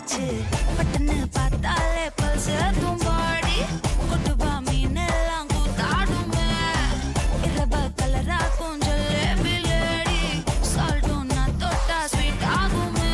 ஆச்சு பட்டுன்னு பார்த்தாலே பல்ஸ் தும்பாடி கொட்டுபா மீன் எல்லாம் கூத்தாடுமே இரவ கலரா கொஞ்சம் லேடி சால்ட்டும் நான் தொட்டா ஸ்வீட் ஆகுமே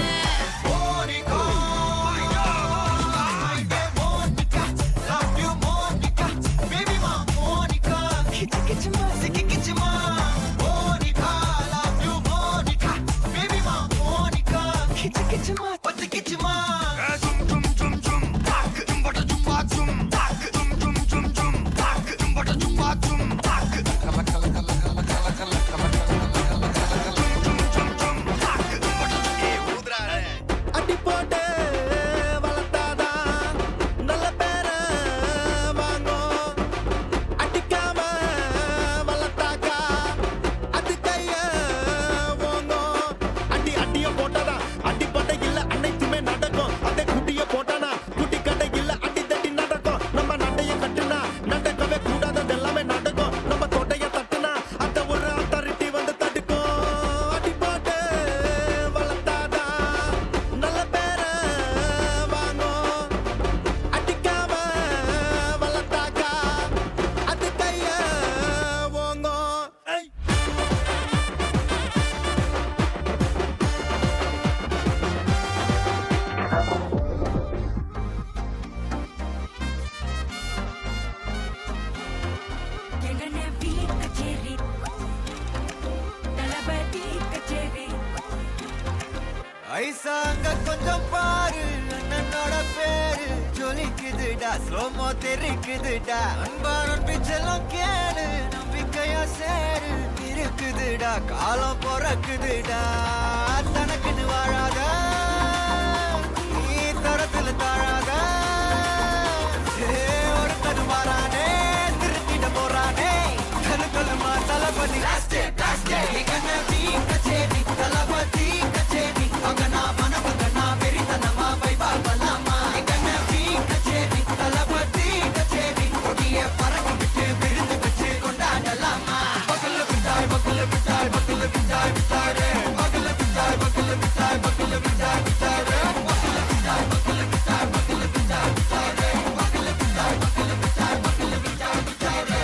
ஐசாங்க கொஞ்சம் பாரு அண்ணனோட பேரு ஜொலிக்குதுடா ஸ்லோமோ தெரிக்குதுடா அன்பான பிச்செல்லாம் கேளு நம்பிக்கையா சேரு இருக்குதுடா காலம் பிறக்குதுடா தனக்குன்னு வாழாத நீ தரத்துல தாழாத ஒருத்தது மாறானே திருத்திட போறானே கலுக்கலுமா தளபதி தளபதி கச்சேரி அங்கனா மனவங்கனா பெரிதனமா பைபால் பல்லாமா கண்ணபி கச்சேரி தளபதி கச்சேரி கொடிய பறக்க விட்டு விருந்து வச்சு கொண்டாடலாமா பக்கல விட்டாய் பக்கல விட்டாய் பக்கல விட்டாய் விட்டாரே பக்கல விட்டாய் பக்கல விட்டாய் பக்கல விட்டாய் விட்டாரே பக்கல விட்டாய் பக்கல விட்டாய் பக்கல விட்டாய் விட்டாரே பக்கல விட்டாய் பக்கல விட்டாய் பக்கல விட்டாய் விட்டாரே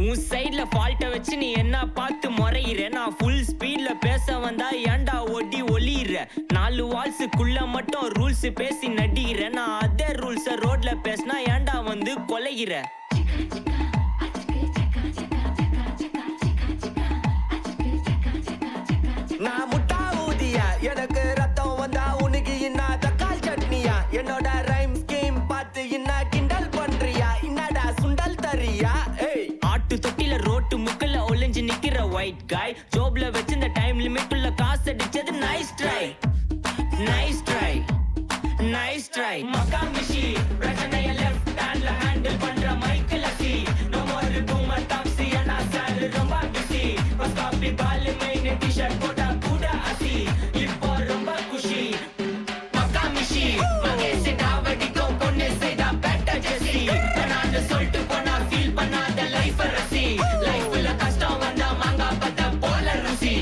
உன் சைட்ல ஃபால்ட்ட வச்சு நீ என்ன பார்த்து முறையிற நான் ஃபுல் ஸ்பீட்ல பேச வந்தா ஏன்டா ஒடி ஒளியிற 4 வால்ஸுக்குள்ள மட்டும் ரூல்ஸ் பேசி நடிகிற நான் அதே ரூல்ஸ ரோட்ல பேசினா ஏன்டா வந்து கொலைகிற நான் முட்டா ஊதியா எனக்கு ரத்தம் வந்தா உனக்கு என்ன தக்காள் சட்னியா என்னோட ரைம் ஸ்கீம் பார்த்து என்ன கிண்டல் பண்றியா என்னடா சுண்டல் தரியா ஏய் ஆட்டு தொட்டில ரோட்டு முக்கல ஒளிஞ்சு நிக்கிற ஒயிட் காய் ஜோப்ல வச்சிருந்த டைம் லிமிட் உள்ள காசு அடிச்சது nice try nice try nice try மக்கா மிஷி பிரச்சனைய லெஃப்ட் ஹேண்ட்ல ஹேண்டில் பண்ற மைக்கேல் அசி நோ மோர் பூமர் டாக்ஸி அண்ணா சார் ரொம்ப பிஸி ஃபர்ஸ்ட் காப்பி பால் மெயின் டி-ஷர்ட் போட்டா கூட அசி இப்போ ரொம்ப குஷி மக்கா மிஷி மகேசி டாவடிக்கும் பொண்ணு செய்தா பெட்ட ஜெசி நான் சொல்லிட்டு போனா ஃபீல் பண்ணாத லைஃப் ரசி லைஃப்ல கஷ்டம் வந்தா மாங்கா பத்த போல ருசி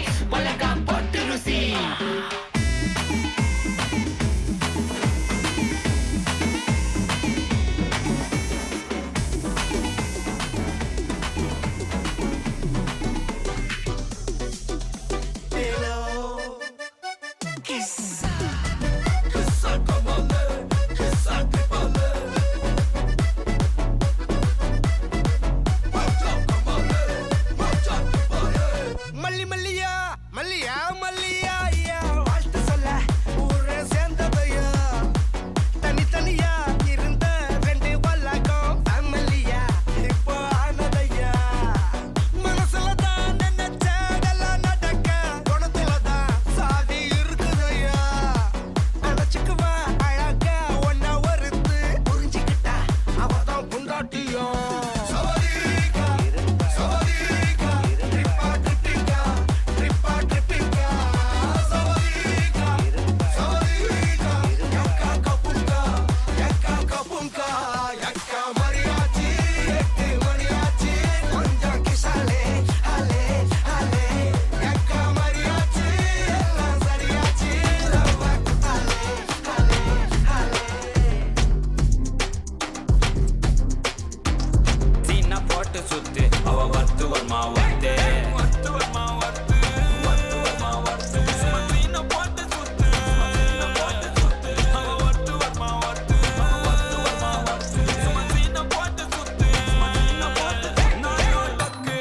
வருமா ஒர்த்து ஒர்த்து வருமா ஒர்த்து ஒர்த்து வருமா ஒர்த்து சும்மா மீனை போட்டு சுத்து மீனை போட்டு சுத்து அவ ஒர்த்து வருமா ஒர்த்து ஒர்த்து வருமா ஒர்த்து சும்மா மீனை போட்டு சுத்து மீனை போட்டு நானோ டக்கு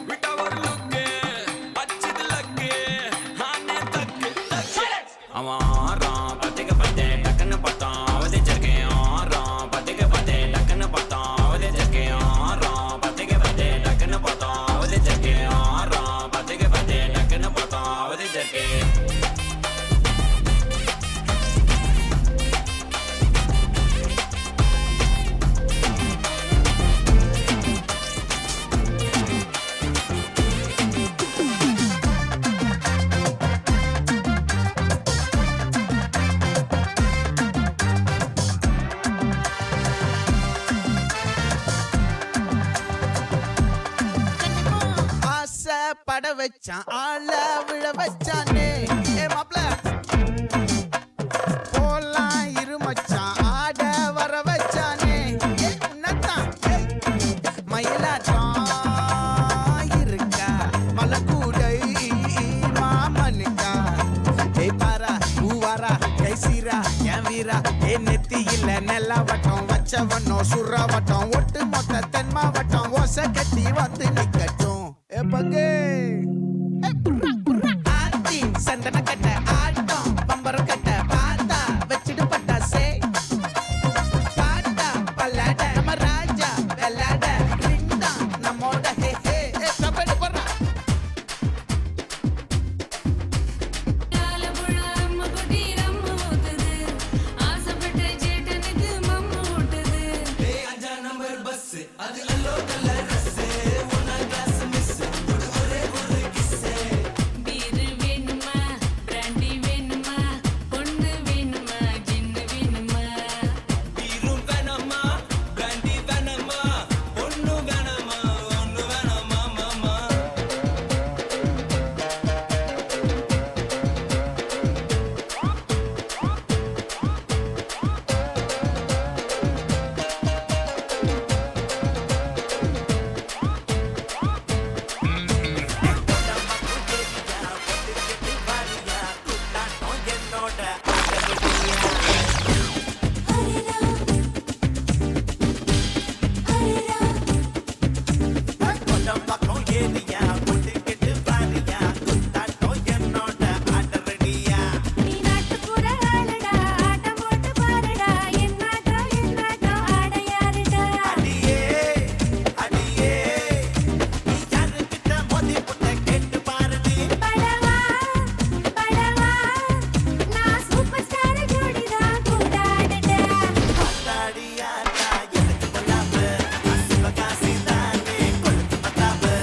விட்டா ஒரு லுக்கு அச்சுது லக்கு ஆனே தக்கு தக்கு அவன் ஆறான் பத்திக்க பத்தே டக்குன்னு பார்த்தான் அவதிச்சிருக்கேன் ஆறான் பத்திக்க பத்தே டக்குன்னு பார்த்தான் அவதிச்சிருக்கேன் ஆறான் பத்திக்க பத்தே டக்குன்னு பார்த்தான் அவதிச்சிருக்கேன் ஆறான் பத்திக்க பத்தே டக்குன்னு பார்த்தான் அவதிச்சிருக்கேன் ஆசை பட வச்சான் ஆள விழ வச்சானே ஏ மாப்ள போலாம் இரு மச்சான் ஆட வர வச்சானே ஏ உன்னத்தான் மயிலாட்டம் இருக்கா மலக்கூடை மாமனுக்கா ஏ பாரா ஊவாரா கைசீரா என் வீரா ஏ நெத்தி இல்ல நெல்லாவட்டம் வச்சவனோ சுறாவட்டம் ஒட்டு மொத்த தென் மாவட்டம் ஓசை கட்டி வந்து நிக்கட்டும் ஏ பங்கே ஆத்தி சந்தன கட்ட ஆட்டம் பம்பரம் கட்ட பாத்தா வச்சிடு பட்டாசே பாட்டா பல்லாட நம்ம ராஜா வெள்ளாட ரிண்டா நம்மோட ஹே ஹே ஏ கபடி போறா ஆலப்புழ அம்ம குட்டி ரம்ம ஊத்துது ஆசைப்பட்ட சேட்டனுக்கு மம்ம ஊட்டுது அஞ்சா நம்பர் பஸ் அது அல்லோ கலர் ரஸ் ஒன்னா கிளாஸ் மிஸ் ஒரே ஒரு கிஸ் பீரு வேணுமா பிராண்டி வேணுமா பொண்ணு வேணுமா ஜின்னு வேணுமா பீரும் வேணாமா பிராண்டி வேணாமா ஒண்ணு வேணாமா ஒண்ணு வேணாமா மாமா நீ நாட்டுப்புற ஆளுடா ஆட்டம் போட்டு பாருடா என்னாட்டம் என்னாட்டம் ஆட யாருடா படவா படவா நான் சூப்பர் ஸ்டார் ஜோடிதா கூடாடடா ஆத்தாடியாத்தா எதுக்கு பொல்லாப்பு இவ சிவகாசி தானே கொடுத்து மத்தாப்பு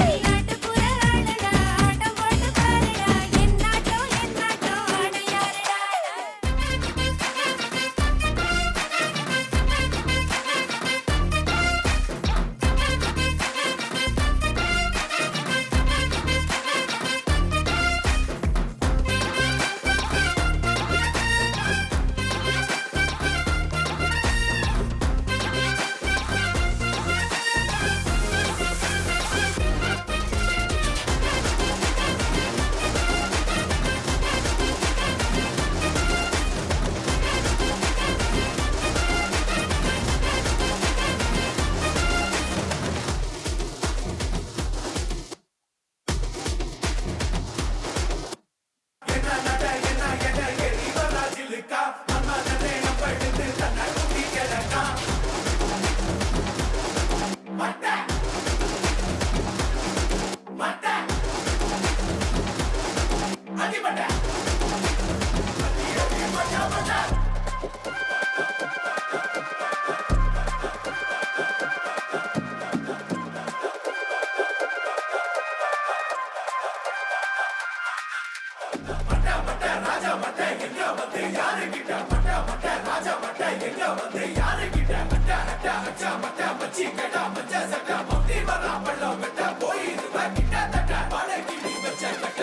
நீ நாட்டுப்புற ஆளுடா ஆட்டம் போட்டு பாருடா என்னாட்டம் என்னாட்டம் ஆட யாருடா மச்சி கட்டா மச்சி சட்டா மொட்டி வரா பள்ளம் வெட்ட போய் இது கிட்ட தட்ட படை கிளி வச்ச கட்ட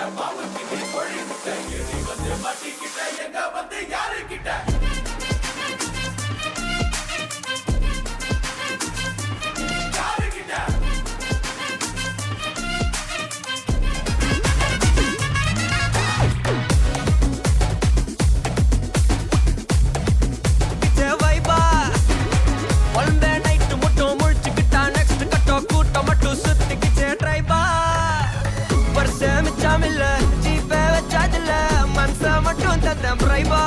தந்தேன் பிரைவா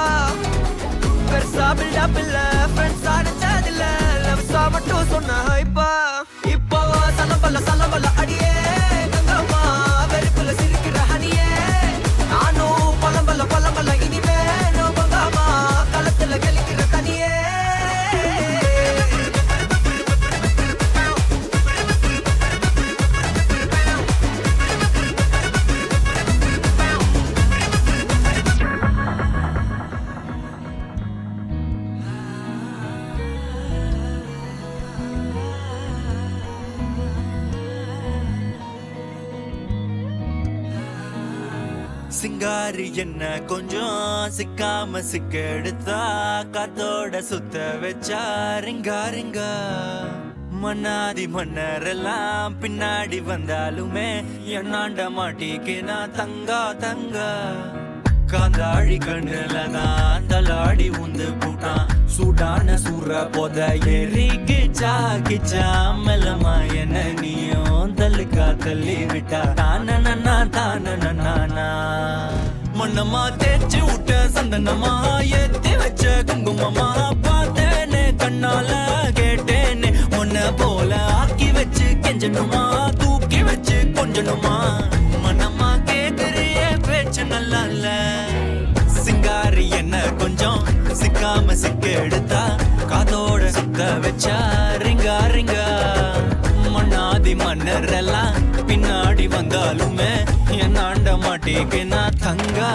பெருசா பில்டப் இல்ல ஃப்ரெண்ட்ஸா நினைச்சதில்ல லவ்ஸா மட்டும் சொன்ன ஹைப்பா இப்போ சலம்பல அடியே கங்கம்மா வெறுப்புல சிரிக்கிற ஹனியே நானும் பழம்பல இனிமே நோ பங்காமா களத்துல கெளிக்கிற தனியே சிங்காரி என்ன கொஞ்சம் சிக்காம சிக்க எடுத்தா காத்தோட சுத்த வச்சா ரிங்கா மன்னாதி மன்னரெல்லாம் பின்னாடி வந்தாலுமே என்னாண்ட மாட்டிக்கு நான் தங்கா காந்தாழி கண்ணுலதான் தலாடி உந்து போட்டான் சூடான சூற போத எரிக்கிச்சா கிச்சா மெல்லமா என்ன நீயும் தள்ளுக்கா தள்ளி விட்டா தானா மண்ணமா தேய்ச்சி விட்ட சந்தனமா ஏத்தி வச்ச குங்குமமா பார்த்தேனே கண்ணால கேட்டேனே உன்ன போல ஆக்கி வச்சு கெஞ்சணுமா தூக்கி வச்சு கொஞ்சணுமா மனமா கேக்குறிய பேச்சு நல்லா இல்ல சிங்காரி என்ன கொஞ்சம் சிக்காம சிக்க எடுத்தா காதோட சுத்த வச்சா ரிங்கா மண்ணாதி மன்னர் எல்லாம் பின்னாடி வந்தாலுமே என்னாண்ட மாட்டேக்கு நான் தங்கா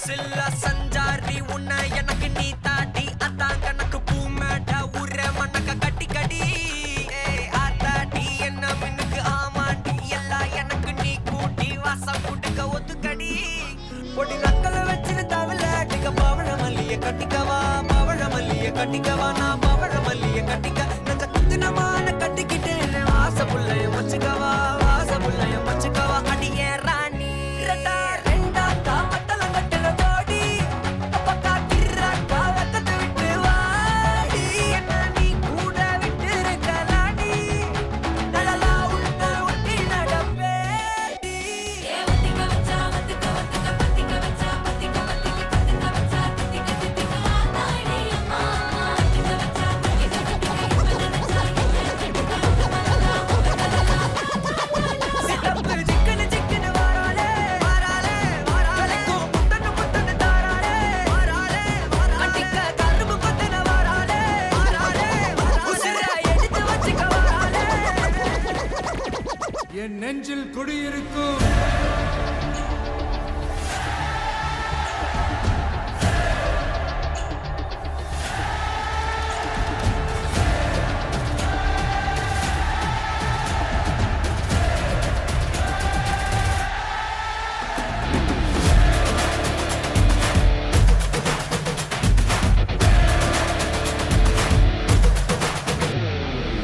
சில்ல சஞ்சாரி உன்னை எனக்கு நீ தாட்டி அதான் கணக்கு பூமேட்ட உர மண்ணக்க கட்டி ஆத்தாட்டி என்ன மின்னுக்கு ஆமாண்டி எல்லாம் எனக்கு நீ கூட்டி வாசம் கூட்டுக்க ஒத்துக்கடி பொடி நக்கல வச்சிருந்தாவில அடிக்க பவழ மல்லிய கட்டிக்கவா நான் பவழ மல்லிய கட்டிக்க நெஞ்ச குத்தினமான கட்டிக்கிட்டேன் வாச புள்ளைய வச்சுக்கவா அடியே ராணி ரெண்டா காமத்தல கட்டுற தோடி அப்பக்கா கிர்ராக்கா வெக்கத்தை விட்டு வாடி என்ன நீ கூட விட்டு இருக்கலாடி நலலா உள்ள ஒட்டி நடப்பேடி ஏவத்திக்க வச்சா வத்திக்க பத்திக்க வச்சா பத்திக்க வச்சா தித்திக்க ஆனாடி அம்மா வத்திக்க வச்சா சித்தப்பு சிக்கனு வாராளே கலைக்கும் முத்தன்னு தாராளே அட்டிக்க கரும்பு கொத்தன வாராளே உசிர எடுத்து வச்சுக்க வாராளே என் நெஞ்சில் குடியிருக்கும்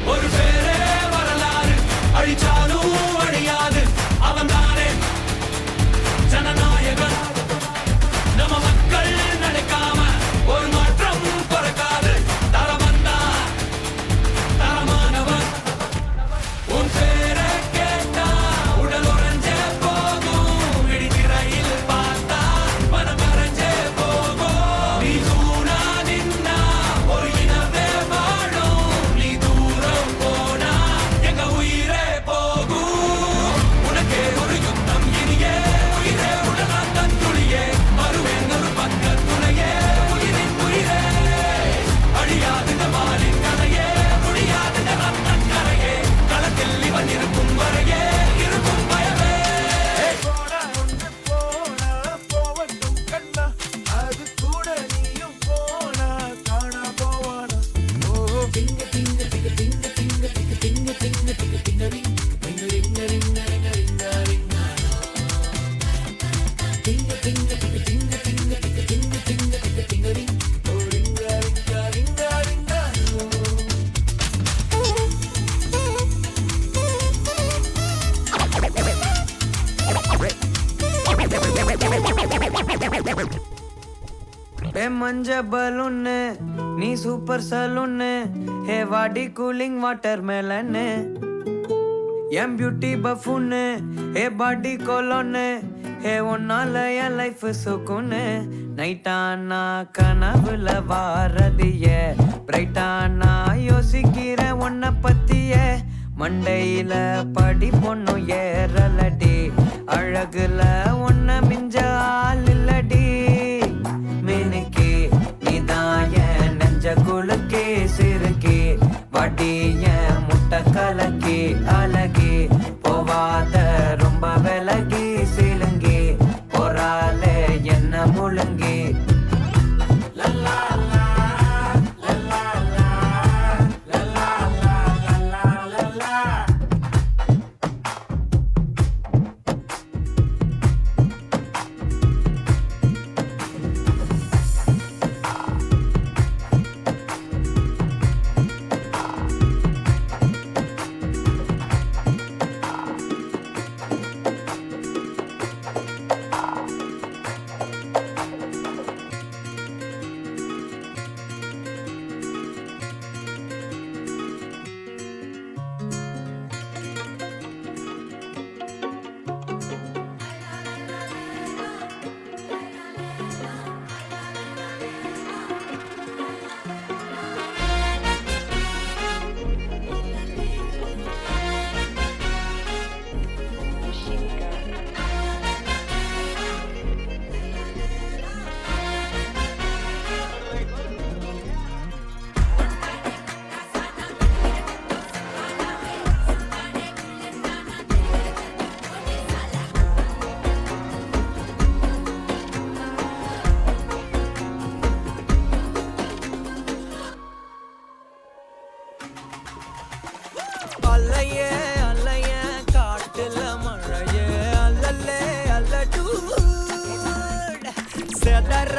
ஒரு பேரே வரலாறு அழிச்சாலும் அழியாது ए मंज बलून नी सुपर सलून हे वाडी कूलिंग वाटरमेलन एम ब्यूटी बफून हे बॉडी कोलोन हे उन्नाल एन लाइफ सुकून நைட்டானா கனவுல வாரதிய பிரைட்டானா யோசிக்கிற உன்னை பத்திய மண்டையில படி பொண்ணு ஏறலடி அழகுல உன்னை மிஞ்ச ஆள் இல்லடி மினுக்கி நீதாய நெஞ்ச குலுக்கி சிறுக்கி வடிய முட்டை கலக்கி அழகி போவாத ரொம்ப விலகி சிலுங்கி போறாலே என்ன முழுங்கி அல்லையே அல்லையே காட்டுல மழையே அல்லல்லே அல்ல செதற